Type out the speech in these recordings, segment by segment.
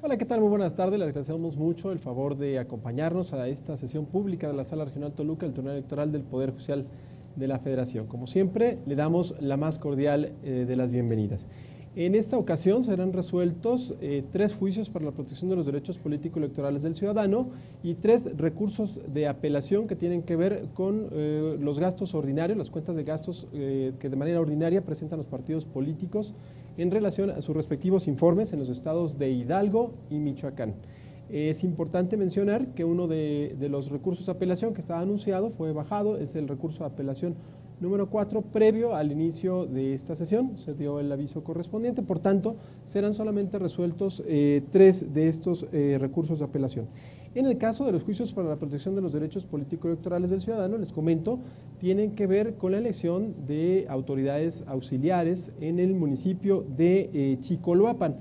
Hola, ¿qué tal? Muy buenas tardes. Les agradecemos mucho el favor de acompañarnos a esta sesión pública de la Sala Regional Toluca, el Tribunal Electoral del Poder Judicial de la Federación. Como siempre, le damos la más cordial de las bienvenidas. En esta ocasión serán resueltos 3 juicios para la protección de los derechos político-electorales del ciudadano y 3 recursos de apelación que tienen que ver con los gastos ordinarios, las cuentas de gastos que de manera ordinaria presentan los partidos políticos en relación a sus respectivos informes en los estados de Hidalgo y Michoacán. Es importante mencionar que uno de los recursos de apelación que estaba anunciado fue bajado, es el recurso de apelación número 4, previo al inicio de esta sesión, se dio el aviso correspondiente, por tanto, serán solamente resueltos 3 de estos recursos de apelación. En el caso de los juicios para la protección de los derechos político-electorales del ciudadano, les comento, tienen que ver con la elección de autoridades auxiliares en el municipio de Chicoloapan,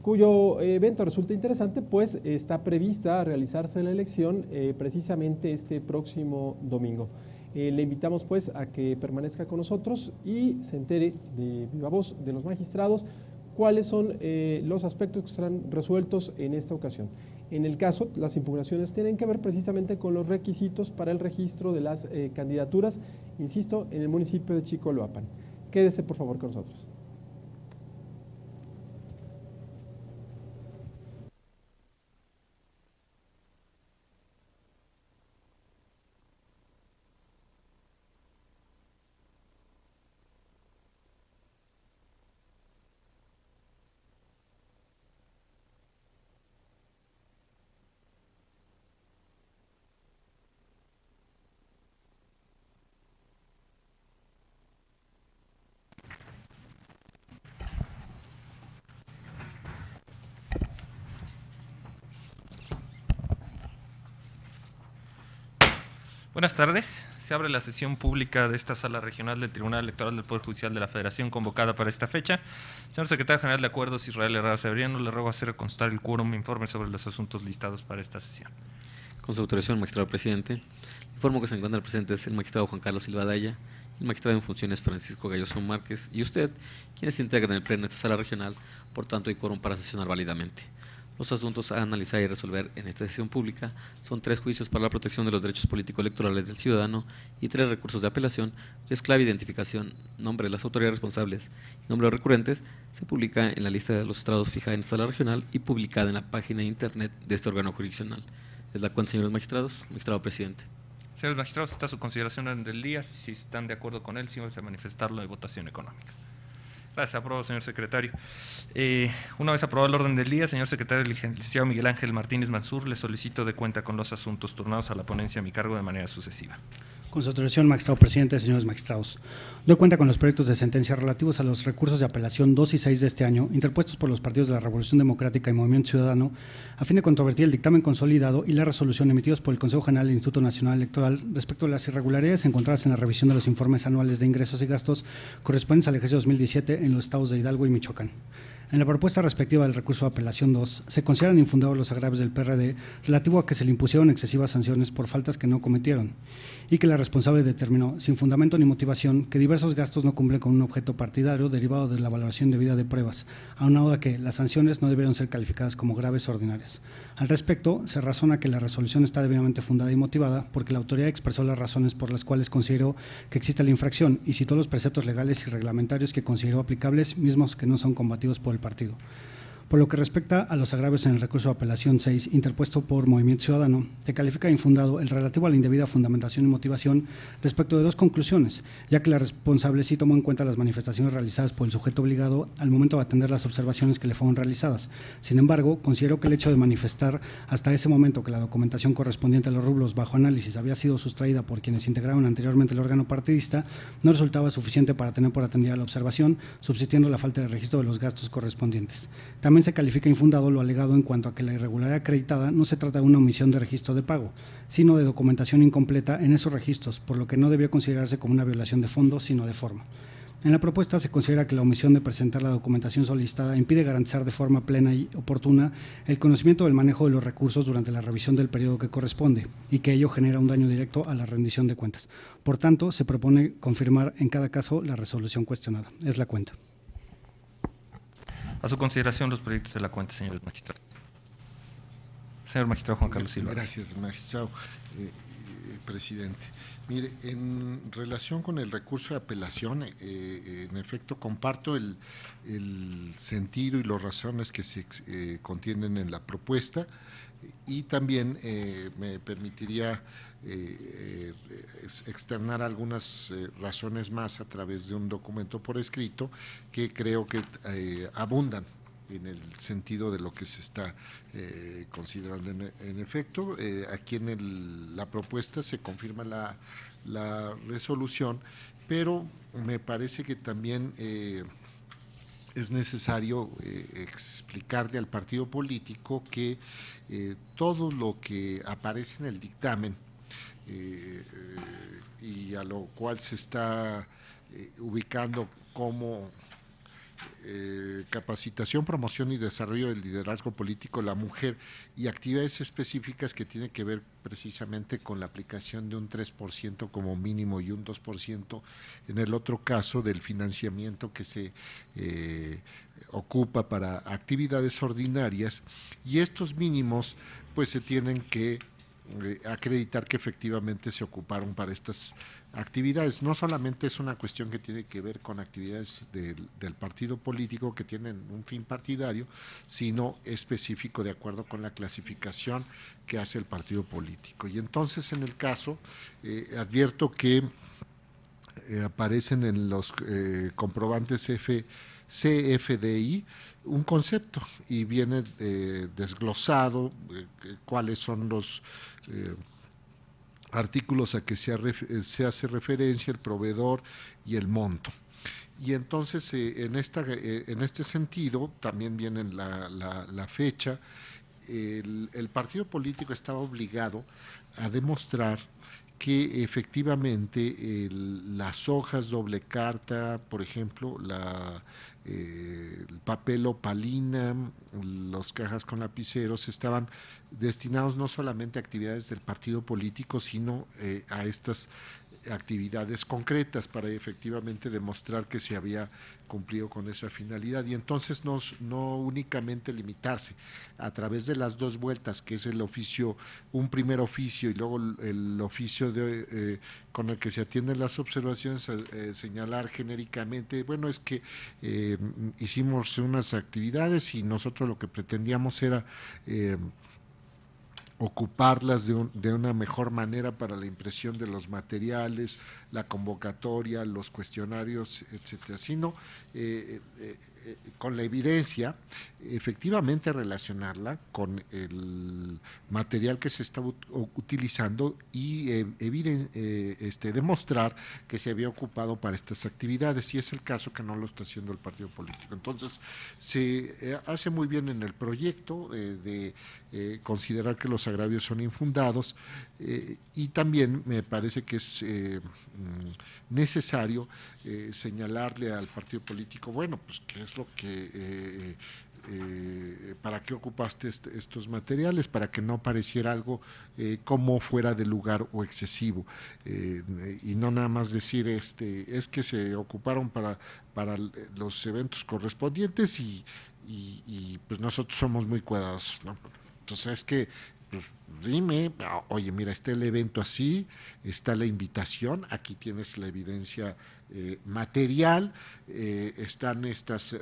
cuyo evento resulta interesante, pues está prevista realizarse la elección precisamente este próximo domingo. Le invitamos pues a que permanezca con nosotros y se entere de viva voz de los magistrados cuáles son los aspectos que serán resueltos en esta ocasión. En el caso, las impugnaciones tienen que ver precisamente con los requisitos para el registro de las candidaturas, insisto, en el municipio de Chicoloapan. Quédese por favor con nosotros. Buenas tardes. Se abre la sesión pública de esta Sala Regional del Tribunal Electoral del Poder Judicial de la Federación convocada para esta fecha. Señor Secretario General de Acuerdos, Israel Herrera Severiano, le ruego hacer constar el quórum e informe sobre los asuntos listados para esta sesión. Con su autorización, magistrado presidente, informo que se encuentran presentes el magistrado Juan Carlos Silva Daya, el magistrado en funciones Francisco Galloso Márquez y usted, quienes se integran en el pleno de esta Sala Regional, por tanto hay quórum para sesionar válidamente. Los asuntos a analizar y resolver en esta sesión pública son 3 juicios para la protección de los derechos político-electorales del ciudadano y 3 recursos de apelación, es clave identificación, nombre de las autoridades responsables y nombre de los recurrentes, se publica en la lista de los estrados fijada en esta Sala Regional y publicada en la página de internet de este órgano jurisdiccional. Es la cuenta, señores magistrados. Magistrado presidente. Señores magistrados, está a su consideración del día. Si están de acuerdo con él, sí vamos a manifestarlo de votación económica. Gracias, aprobado, señor secretario. Una vez aprobado el orden del día, señor secretario, el licenciado Miguel Ángel Martínez Mansur, le solicito de cuenta con los asuntos turnados a la ponencia a mi cargo de manera sucesiva. Con su autorización, magistrado presidente, señores magistrados, doy cuenta con los proyectos de sentencia relativos a los recursos de apelación 2 y 6 de este año, interpuestos por los partidos de la Revolución Democrática y Movimiento Ciudadano, a fin de controvertir el dictamen consolidado y la resolución emitidos por el Consejo General del Instituto Nacional Electoral respecto a las irregularidades encontradas en la revisión de los informes anuales de ingresos y gastos correspondientes al ejercicio 2017 en los estados de Hidalgo y Michoacán. En la propuesta respectiva del recurso de apelación 2, se consideran infundados los agravios del PRD relativo a que se le impusieron excesivas sanciones por faltas que no cometieron y que la responsable determinó, sin fundamento ni motivación, que diversos gastos no cumplen con un objeto partidario derivado de la valoración debida de pruebas, aunado a que las sanciones no debieron ser calificadas como graves o ordinarias. Al respecto, se razona que la resolución está debidamente fundada y motivada porque la autoridad expresó las razones por las cuales consideró que existe la infracción y citó los preceptos legales y reglamentarios que consideró aplicables, mismos que no son combatidos por el partido. Por lo que respecta a los agravios en el recurso de apelación 6, interpuesto por Movimiento Ciudadano, se califica infundado el relativo a la indebida fundamentación y motivación respecto de 2 conclusiones, ya que la responsable sí tomó en cuenta las manifestaciones realizadas por el sujeto obligado al momento de atender las observaciones que le fueron realizadas. Sin embargo, consideró que el hecho de manifestar hasta ese momento que la documentación correspondiente a los rubros bajo análisis había sido sustraída por quienes integraron anteriormente el órgano partidista no resultaba suficiente para tener por atendida la observación, subsistiendo la falta de registro de los gastos correspondientes. También se califica infundado lo alegado en cuanto a que la irregularidad acreditada no se trata de una omisión de registro de pago, sino de documentación incompleta en esos registros, por lo que no debió considerarse como una violación de fondo, sino de forma. En la propuesta se considera que la omisión de presentar la documentación solicitada impide garantizar de forma plena y oportuna el conocimiento del manejo de los recursos durante la revisión del periodo que corresponde y que ello genera un daño directo a la rendición de cuentas. Por tanto, se propone confirmar en cada caso la resolución cuestionada. Es la cuenta. A su consideración los proyectos de la cuenta, señores magistrados. Señor magistrado Juan Carlos Silva. Gracias, magistrado presidente. Mire, en relación con el recurso de apelación, en efecto comparto el sentido y las razones que se contienen en la propuesta, y también me permitiría externar algunas razones más a través de un documento por escrito que creo que abundan en el sentido de lo que se está considerando. En efecto, aquí en la propuesta se confirma la resolución, pero me parece que también es necesario explicarle al partido político que todo lo que aparece en el dictamen y a lo cual se está ubicando como capacitación, promoción y desarrollo del liderazgo político, la mujer, y actividades específicas que tienen que ver precisamente con la aplicación de un 3% como mínimo y un 2% en el otro caso del financiamiento que se ocupa para actividades ordinarias, y estos mínimos pues se tienen que acreditar que efectivamente se ocuparon para estas actividades. No solamente es una cuestión que tiene que ver con actividades del partido político que tienen un fin partidario, sino específico de acuerdo con la clasificación que hace el partido político. Y entonces en el caso, advierto que aparecen en los comprobantes CFDI un concepto y viene desglosado cuáles son los artículos a que se hace referencia, el proveedor y el monto. Y entonces en este sentido también viene la fecha. El partido político estaba obligado a demostrar que efectivamente las hojas doble carta, por ejemplo, el papel opalina, las cajas con lapiceros, estaban destinados no solamente a actividades del partido político, sino a estas actividades concretas para efectivamente demostrar que se había cumplido con esa finalidad. Y entonces no únicamente limitarse a través de las dos vueltas, que es el oficio, un primer oficio y luego el oficio con el que se atienden las observaciones, señalar genéricamente, bueno, es que hicimos unas actividades y nosotros lo que pretendíamos era ocuparlas de una mejor manera para la impresión de los materiales, la convocatoria, los cuestionarios, etcétera, sino con la evidencia, efectivamente relacionarla con el material que se está utilizando y demostrar que se había ocupado para estas actividades, y es el caso que no lo está haciendo el partido político. Entonces, se hace muy bien en el proyecto de considerar que los agravios son infundados, y también me parece que es necesario señalarle al partido político, bueno, pues qué es lo que para qué ocupaste estos materiales, para que no pareciera algo como fuera de lugar o excesivo, y no nada más decir es que se ocuparon para los eventos correspondientes y pues nosotros somos muy cuidadosos, ¿no? Entonces es que pues dime, oye, mira, está el evento así, está la invitación, aquí tienes la evidencia material, están estas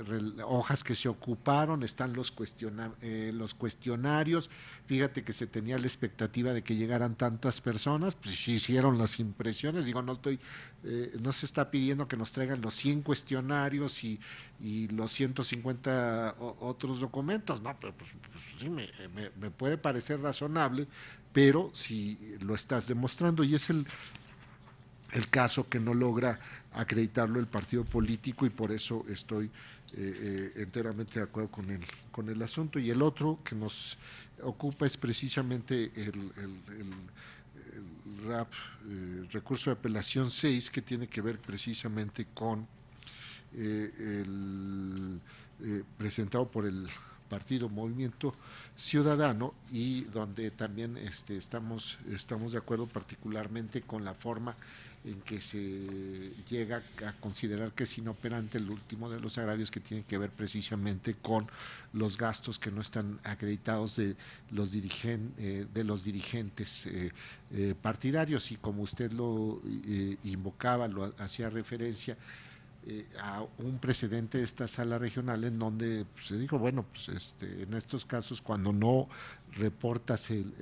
hojas que se ocuparon, están los cuestionarios, fíjate que se tenía la expectativa de que llegaran tantas personas, pues se hicieron las impresiones, digo, no se está pidiendo que nos traigan los 100 cuestionarios y los 150 otros documentos, no, pero pues sí, me puede parecer razonable, pero si lo estás demostrando, y es el caso que no logra acreditarlo el partido político, y por eso estoy enteramente de acuerdo con el asunto. Y el otro que nos ocupa es precisamente el recurso de apelación 6, que tiene que ver precisamente con presentado por el partido Movimiento Ciudadano, y donde también estamos de acuerdo particularmente con la forma en que se llega a considerar que es inoperante el último de los agravios, que tiene que ver precisamente con los gastos que no están acreditados de los dirigentes partidarios, y como usted lo invocaba, lo hacía referencia a un precedente de esta sala regional en donde se dijo, bueno, pues en estos casos, cuando no reportas el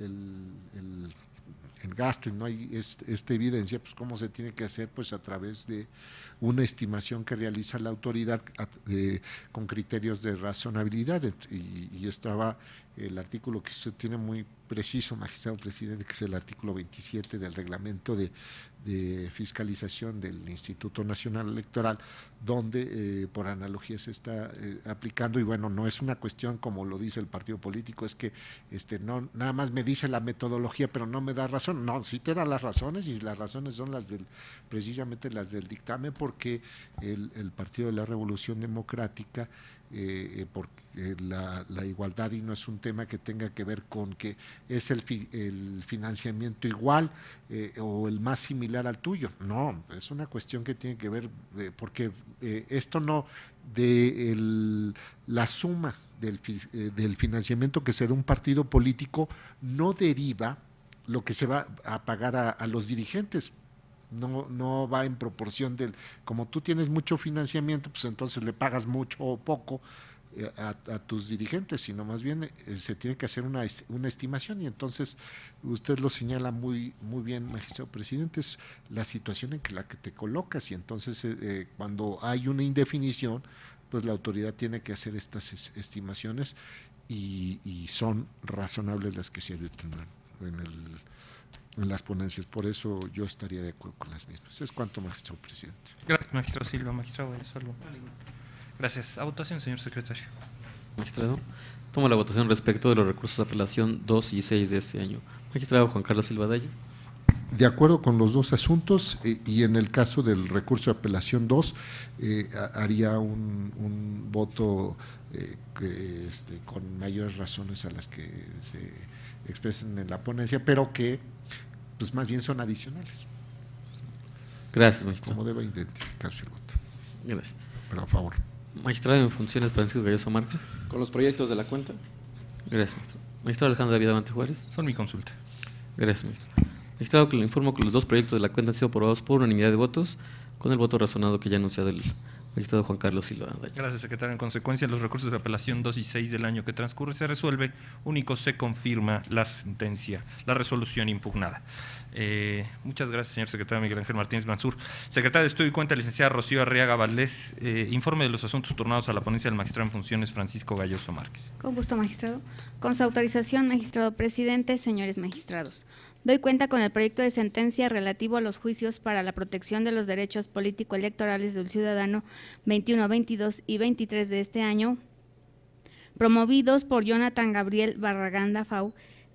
gasto y no hay esta evidencia, pues cómo se tiene que hacer, pues a través de una estimación que realiza la autoridad con criterios de razonabilidad, y estaba el artículo que usted tiene muy preciso, magistrado presidente, que es el artículo 27 del reglamento de fiscalización del Instituto Nacional Electoral, donde por analogía se está aplicando. Y bueno, no es una cuestión como lo dice el partido político, es que no nada más me dice la metodología pero no me da razón. No, sí te da las razones, y las razones son precisamente las del dictamen, porque el Partido de la Revolución Democrática, porque la igualdad, y no es un tema que tenga que ver con que es el financiamiento igual o el más similar al tuyo, no, es una cuestión que tiene que ver, porque esto no, la suma del financiamiento que se da un partido político no deriva lo que se va a pagar a los dirigentes. No va en proporción como tú tienes mucho financiamiento, pues entonces le pagas mucho o poco a tus dirigentes, sino más bien se tiene que hacer una estimación, y entonces usted lo señala muy bien, magistrado presidente, es la situación en la que te colocas, y entonces cuando hay una indefinición, pues la autoridad tiene que hacer estas estimaciones, y son razonables las que se detendrán en las ponencias. Por eso yo estaría de acuerdo con las mismas. Es cuanto, magistrado presidente. Gracias, magistrado Silva. Magistrado Salvo. Gracias. A votación, señor secretario. Magistrado, tomo la votación respecto de los recursos de apelación 2 y 6 de este año. Magistrado Juan Carlos Silva Daya. De acuerdo con los dos asuntos, y en el caso del recurso de apelación 2, haría un voto con mayores razones a las que se expresen en la ponencia, pero que pues más bien son adicionales. Gracias, magistrado. Como debe identificarse el voto. Gracias. Pero a favor. Magistrado en funciones Francisco Galloso Márquez. Con los proyectos de la cuenta. Gracias, magistrado. Magistrado Alejandro David Amante Juárez. Son mi consulta. Gracias, magistrado. Magistrado, que le informo que los dos proyectos de la cuenta han sido aprobados por unanimidad de votos, con el voto razonado que ya ha anunciado el magistrado Juan Carlos Silva Daya. Gracias, secretario. En consecuencia, los recursos de apelación 2 y 6 del año que transcurre se resuelve, único se confirma la sentencia, la resolución impugnada. Muchas gracias, señor secretario Miguel Ángel Martínez Mansur. Secretario de Estudio y Cuenta, licenciada Rocío Arriaga Valdés, informe de los asuntos turnados a la ponencia del magistrado en funciones Francisco Galloso Márquez. Con gusto, magistrado. Con su autorización, magistrado presidente, señores magistrados. Doy cuenta con el proyecto de sentencia relativo a los juicios para la protección de los derechos político-electorales del ciudadano 21, 22 y 23 de este año, promovidos por Jonathan Gabriel Barragán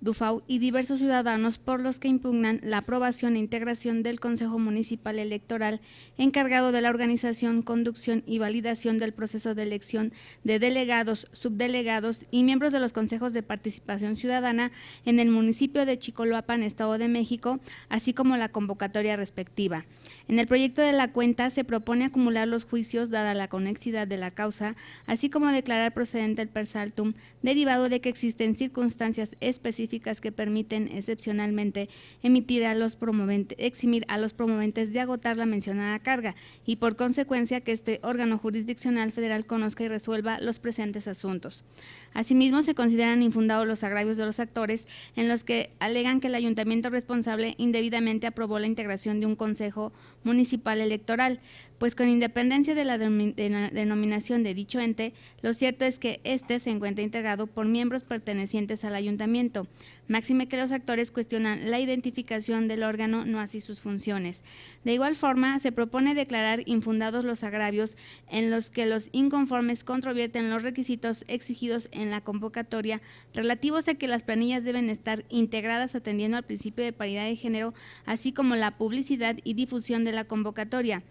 Dufau y diversos ciudadanos, por los que impugnan la aprobación e integración del Consejo Municipal Electoral encargado de la organización, conducción y validación del proceso de elección de delegados, subdelegados y miembros de los consejos de participación ciudadana en el municipio de Chicoloapan, Estado de México, así como la convocatoria respectiva. En el proyecto de la cuenta se propone acumular los juicios dada la conexidad de la causa, así como declarar procedente el per saltum, derivado de que existen circunstancias específicas que permiten excepcionalmente eximir a los promoventes de agotar la mencionada carga, y por consecuencia que este órgano jurisdiccional federal conozca y resuelva los presentes asuntos. Asimismo, se consideran infundados los agravios de los actores en los que alegan que el ayuntamiento responsable indebidamente aprobó la integración de un consejo municipal electoral, pues con independencia de la denominación de dicho ente, lo cierto es que éste se encuentra integrado por miembros pertenecientes al ayuntamiento, máxime que los actores cuestionan la identificación del órgano, no así sus funciones. De igual forma, se propone declarar infundados los agravios en los que los inconformes controvierten los requisitos exigidos en la convocatoria relativos a que las planillas deben estar integradas atendiendo al principio de paridad de género, así como la publicidad y difusión de la convocatoria,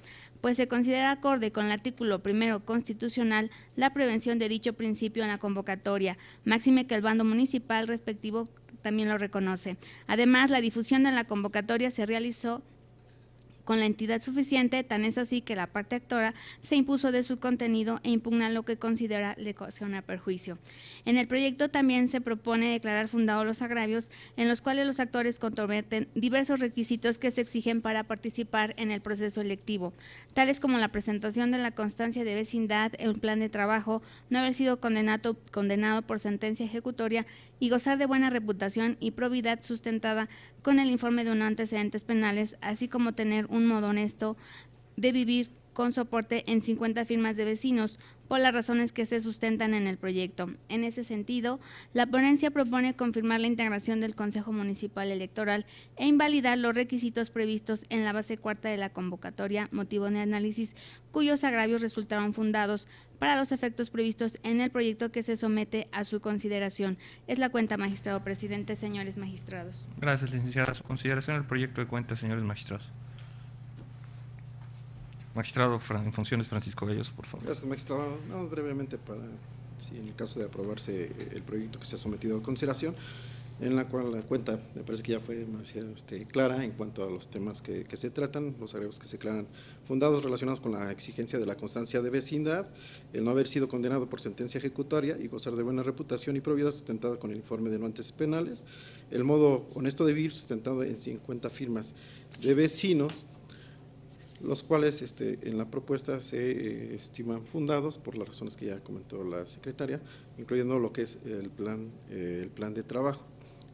pues se considera acorde con el artículo 1 constitucional la prevención de dicho principio en la convocatoria, máxime que el bando municipal respectivo también lo reconoce. Además, la difusión de la convocatoria se realizó con la entidad suficiente, tan es así que la parte actora se impuso de su contenido e impugna lo que considera le ocasiona perjuicio. En el proyecto también se propone declarar fundados los agravios en los cuales los actores controverten diversos requisitos que se exigen para participar en el proceso electivo, tales como la presentación de la constancia de vecindad, el plan de trabajo, no haber sido condenado por sentencia ejecutoria y gozar de buena reputación y probidad sustentada con el informe de unos antecedentes penales, así como tener un modo honesto de vivir con soporte en 50 firmas de vecinos, por las razones que se sustentan en el proyecto. En ese sentido, la ponencia propone confirmar la integración del Consejo Municipal Electoral e invalidar los requisitos previstos en la base cuarta de la convocatoria, motivo de análisis, cuyos agravios resultaron fundados para los efectos previstos en el proyecto que se somete a su consideración. Es la cuenta, magistrado presidente, señores magistrados. Gracias, licenciada. Su consideración el proyecto de cuenta, señores magistrados. Magistrado en funciones, Francisco Galloso, por favor. Gracias, magistrado. Brevemente, para si en el caso de aprobarse el proyecto que se ha sometido a consideración, en la cual la cuenta me parece que ya fue demasiado clara en cuanto a los temas que se tratan, los agravios que se declaran fundados relacionados con la exigencia de la constancia de vecindad, el no haber sido condenado por sentencia ejecutoria y gozar de buena reputación y probidad sustentada con el informe de no antecedentes penales, el modo honesto de vivir sustentado en 50 firmas de vecinos, los cuales en la propuesta se estiman fundados por las razones que ya comentó la secretaria, incluyendo lo que es el plan de trabajo.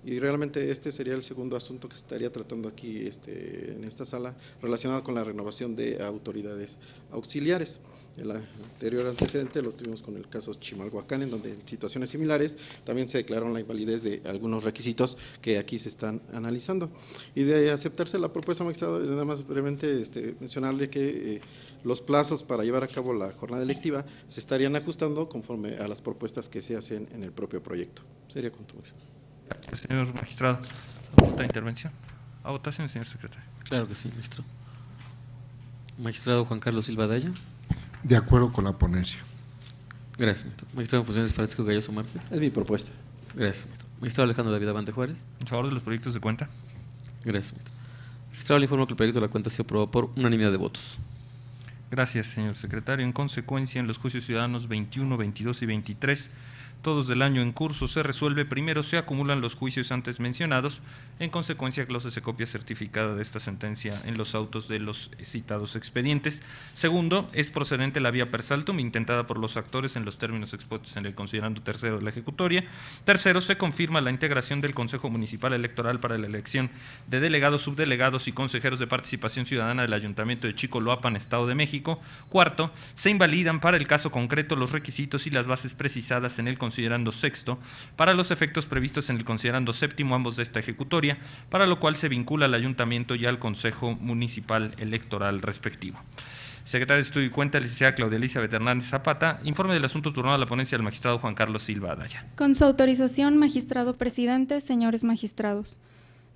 Y realmente este sería el segundo asunto que se estaría tratando aquí en esta sala, relacionado con la renovación de autoridades auxiliares. El anterior antecedente lo tuvimos con el caso Chimalhuacán, en donde en situaciones similares también se declararon la invalidez de algunos requisitos que aquí se están analizando. Y de aceptarse la propuesta, magistrado, nada más brevemente mencionarle que los plazos para llevar a cabo la jornada electiva se estarían ajustando conforme a las propuestas que se hacen en el propio proyecto. Sería con todo eso. Gracias, señor magistrado. ¿Otra intervención? ¿A votación, señor secretario? Claro que sí, maestro. Magistrado Juan Carlos Silva Daya. De acuerdo con la ponencia. Gracias, maestro. Magistrado en funciones Francisco Galloso Márquez. Es mi propuesta. Gracias, maestro. Magistrado Alejandro David Abante Juárez. En favor de los proyectos de cuenta. Gracias, maestro. Magistrado, le informo que el proyecto de la cuenta se aprobó por unanimidad de votos. Gracias, señor secretario. En consecuencia, en los juicios ciudadanos 21, 22 y 23, todos del año en curso, se resuelve. Primero, se acumulan los juicios antes mencionados. En consecuencia, glose se copia certificada de esta sentencia en los autos de los citados expedientes. Segundo, es procedente la vía per saltum intentada por los actores en los términos expuestos en el considerando tercero de la ejecutoria. Tercero, se confirma la integración del Consejo Municipal Electoral para la elección de delegados, subdelegados y consejeros de participación ciudadana del Ayuntamiento de Chicoloapan, Estado de México. Cuarto, se invalidan para el caso concreto los requisitos y las bases precisadas en el considerando sexto para los efectos previstos en el considerando séptimo, ambos de esta ejecutoria, para lo cual se vincula al Ayuntamiento y al Consejo Municipal Electoral respectivo. Secretaria de Estudio y Cuenta, licenciada Claudia Elizabeth Hernández Zapata. Informe del asunto turnado a la ponencia del magistrado Juan Carlos Silva Adaya. Con su autorización, magistrado presidente, señores magistrados.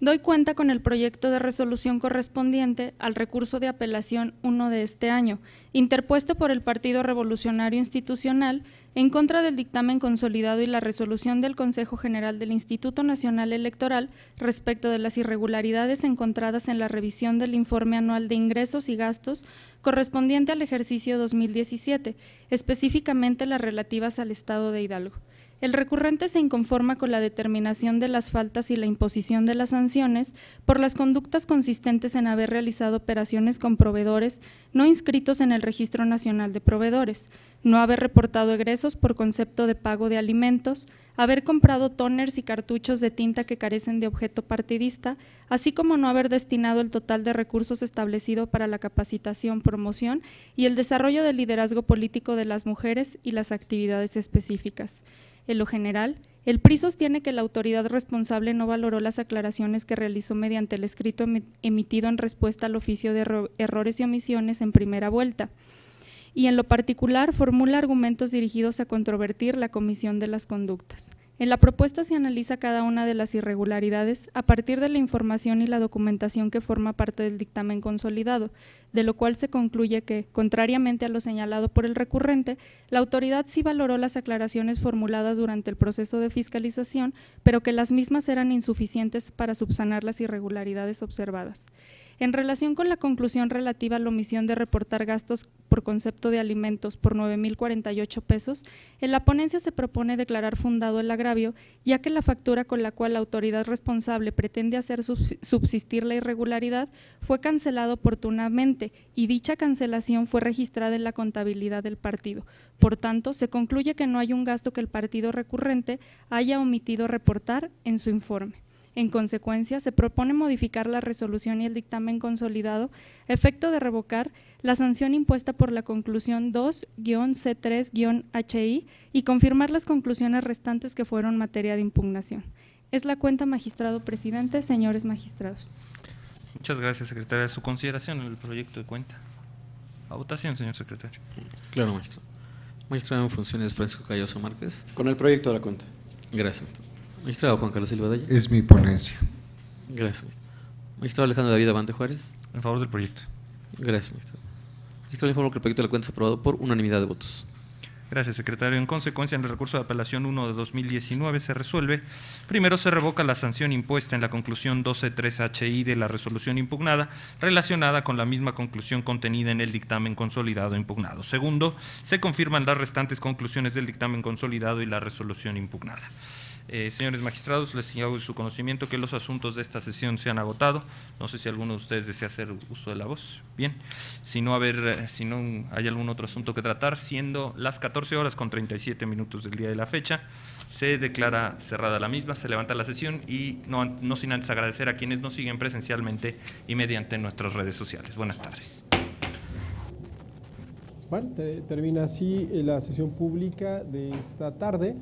Doy cuenta con el proyecto de resolución correspondiente al recurso de apelación 1 de este año, interpuesto por el Partido Revolucionario Institucional en contra del dictamen consolidado y la resolución del Consejo General del Instituto Nacional Electoral respecto de las irregularidades encontradas en la revisión del informe anual de ingresos y gastos correspondiente al ejercicio 2017, específicamente las relativas al Estado de Hidalgo. El recurrente se inconforma con la determinación de las faltas y la imposición de las sanciones por las conductas consistentes en haber realizado operaciones con proveedores no inscritos en el Registro Nacional de Proveedores, no haber reportado egresos por concepto de pago de alimentos, haber comprado tóners y cartuchos de tinta que carecen de objeto partidista, así como no haber destinado el total de recursos establecido para la capacitación, promoción y el desarrollo del liderazgo político de las mujeres y las actividades específicas. En lo general, el PRI sostiene que la autoridad responsable no valoró las aclaraciones que realizó mediante el escrito emitido en respuesta al oficio de errores y omisiones en primera vuelta, y en lo particular formula argumentos dirigidos a controvertir la comisión de las conductas. En la propuesta se analiza cada una de las irregularidades a partir de la información y la documentación que forma parte del dictamen consolidado, de lo cual se concluye que, contrariamente a lo señalado por el recurrente, la autoridad sí valoró las aclaraciones formuladas durante el proceso de fiscalización, pero que las mismas eran insuficientes para subsanar las irregularidades observadas. En relación con la conclusión relativa a la omisión de reportar gastos por concepto de alimentos por 9,048 pesos, en la ponencia se propone declarar fundado el agravio, ya que la factura con la cual la autoridad responsable pretende hacer subsistir la irregularidad fue cancelada oportunamente y dicha cancelación fue registrada en la contabilidad del partido. Por tanto, se concluye que no hay un gasto que el partido recurrente haya omitido reportar en su informe. En consecuencia, se propone modificar la resolución y el dictamen consolidado, a efecto de revocar la sanción impuesta por la conclusión 2-C3-HI y confirmar las conclusiones restantes que fueron materia de impugnación. Es la cuenta, magistrado presidente, señores magistrados. Muchas gracias, secretaria. Su consideración en el proyecto de cuenta. A votación, señor secretario. Claro, maestro. Magistrado en funciones Francisco Galloso Márquez. Con el proyecto de la cuenta. Gracias, maestro. Magistrado Juan Carlos Silva Daya. Es mi ponencia. Gracias, maestro. Magistrado Alejandro David Abante Juárez. En favor del proyecto. Gracias, maestro. Magistrado, le informo que el proyecto de la cuenta es aprobado por unanimidad de votos. Gracias, secretario. En consecuencia, en el recurso de apelación 1 de 2019 se resuelve. Primero, se revoca la sanción impuesta en la conclusión 12.3HI de la resolución impugnada, relacionada con la misma conclusión contenida en el dictamen consolidado impugnado. Segundo, se confirman las restantes conclusiones del dictamen consolidado y la resolución impugnada. Señores magistrados, les hago su conocimiento que los asuntos de esta sesión se han agotado. No sé si alguno de ustedes desea hacer uso de la voz. Bien, si no hay algún otro asunto que tratar, siendo las 14:37 del día de la fecha, se declara cerrada la misma, se levanta la sesión y no sin antes agradecer a quienes nos siguen presencialmente y mediante nuestras redes sociales. Buenas tardes. Bueno, termina así la sesión pública de esta tarde.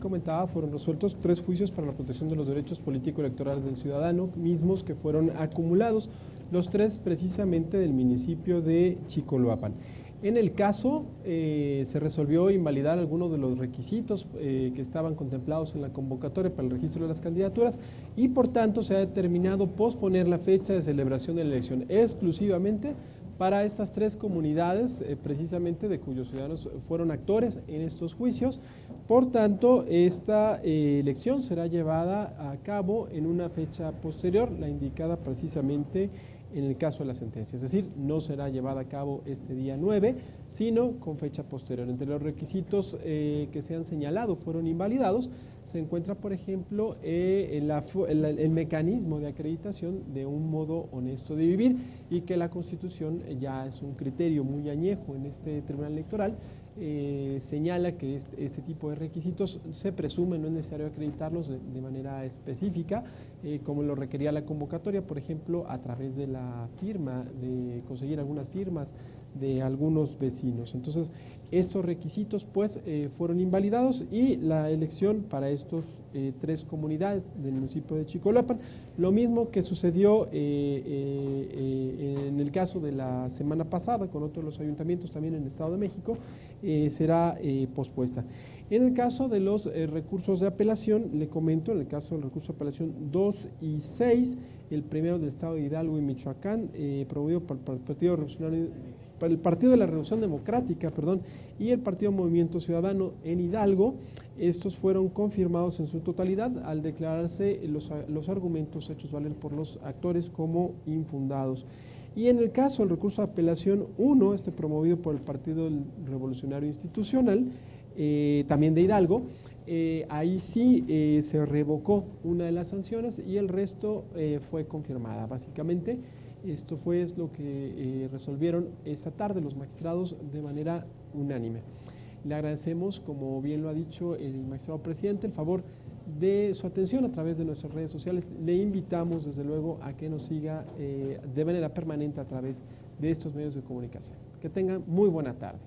Comentaba, fueron resueltos 3 juicios para la protección de los derechos político-electorales del ciudadano, mismos que fueron acumulados, los 3 precisamente del municipio de Chicoloapan. En el caso, se resolvió invalidar algunos de los requisitos que estaban contemplados en la convocatoria para el registro de las candidaturas y por tanto se ha determinado posponer la fecha de celebración de la elección exclusivamente para estas 3 comunidades, precisamente de cuyos ciudadanos fueron actores en estos juicios. Por tanto, esta elección será llevada a cabo en una fecha posterior, la indicada precisamente en el caso de la sentencia. Es decir, no será llevada a cabo este día 9, sino con fecha posterior. Entre los requisitos que se han señalado fueron invalidados, se encuentra, por ejemplo, el mecanismo de acreditación de un modo honesto de vivir y que la Constitución ya es un criterio muy añejo en este Tribunal Electoral, señala que este tipo de requisitos se presume, no es necesario acreditarlos de manera específica, como lo requería la convocatoria, por ejemplo, a través de la firma, de conseguir algunas firmas de algunos vecinos. Entonces, estos requisitos pues fueron invalidados y la elección para estos 3 comunidades del municipio de Chicoloapan, lo mismo que sucedió en el caso de la semana pasada con otros de los ayuntamientos también en el Estado de México, será pospuesta. En el caso de los recursos de apelación, le comento, en el caso del recurso de apelación 2 y 6, el primero del Estado de Hidalgo y Michoacán, promovido por el Partido Revolucionario, para el Partido de la Revolución Democrática, y el Partido Movimiento Ciudadano en Hidalgo, estos fueron confirmados en su totalidad al declararse los argumentos hechos valer por los actores como infundados. Y en el caso del recurso de apelación 1, promovido por el Partido Revolucionario Institucional, también de Hidalgo, ahí sí se revocó una de las sanciones y el resto fue confirmada. Básicamente, esto fue lo que resolvieron esta tarde los magistrados de manera unánime. Le agradecemos, como bien lo ha dicho el magistrado presidente, el favor de su atención a través de nuestras redes sociales. Le invitamos, desde luego, a que nos siga de manera permanente a través de estos medios de comunicación. Que tengan muy buena tarde.